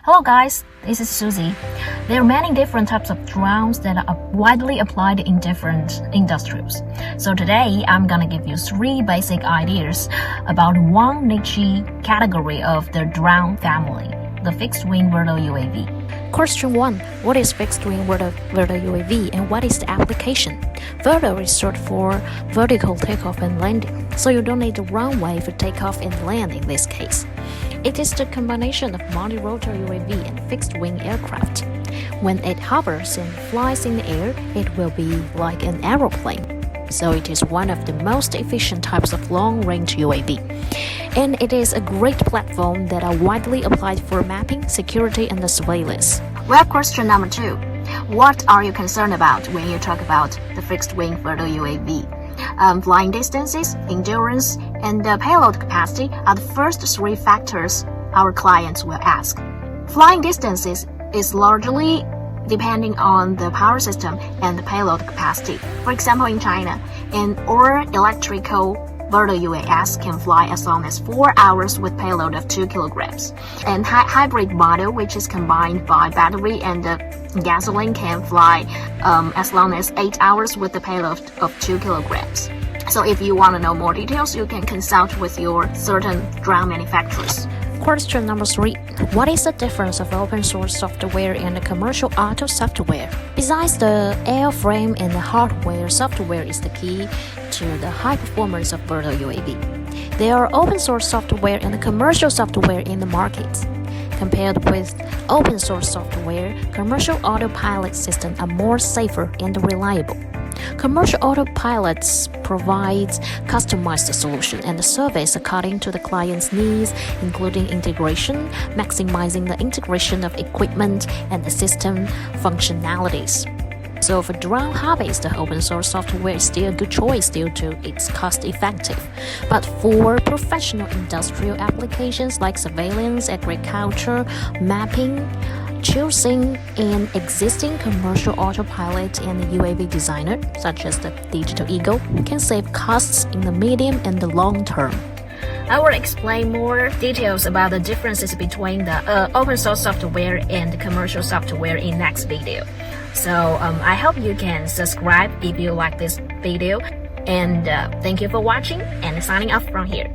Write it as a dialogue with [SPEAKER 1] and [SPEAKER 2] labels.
[SPEAKER 1] Hello guys, this is Susie. There are many different types of drones that are widely applied in different industries. So today I'm gonna give you 3 basic ideas about one niche category of the drone family, the fixed-wing VTOL UAV.
[SPEAKER 2] Question 1. What is fixed-wing VTOL UAV and what is the application? VTOL is short for vertical takeoff and landing, so you don't need a runway for takeoff and land in this case. It is the combination of multi-rotor UAV and fixed-wing aircraft. When it hovers and flies in the air, it will be like an aeroplane. So it is one of the most efficient types of long-range UAV. And it is a great platform that are widely applied for mapping, security, and surveillance.
[SPEAKER 1] Well, question number 2. What are you concerned about when you talk about the fixed-wing VTOL UAV? Flying distances, endurance, and payload capacity are the first 3 factors our clients will ask. Flying distances is largely depending on the power system and the payload capacity. For example, in China, an all-electrical VTOL UAS can fly as long as 4 hours with payload of 2 kilograms. And hybrid model, which is combined by battery and gasoline, can fly as long as 8 hours with the payload of 2 kilograms. So if you want to know more details, you can consult with your certain drone manufacturers.
[SPEAKER 2] Question number 3. What is the difference of open source software and the commercial auto software? Besides the airframe and the hardware, software is the key to the high performance of VTOL UAV. There are open source software and commercial software in the market. Compared with open source software, commercial autopilot systems are more safer and reliable. Commercial autopilots provide customized solution and service according to the client's needs, including integration, maximizing the integration of equipment and the system functionalities. So for drone hobbies, the open source software is still a good choice due to its cost effective. But for professional industrial applications like surveillance, agriculture, mapping, choosing an existing commercial autopilot and UAV designer, such as the Digital Eagle, can save costs in the medium and the long term.
[SPEAKER 1] I will explain more details about the differences between the open source software and the commercial software in next video. So I hope you can subscribe if you like this video, and thank you for watching and signing off from here.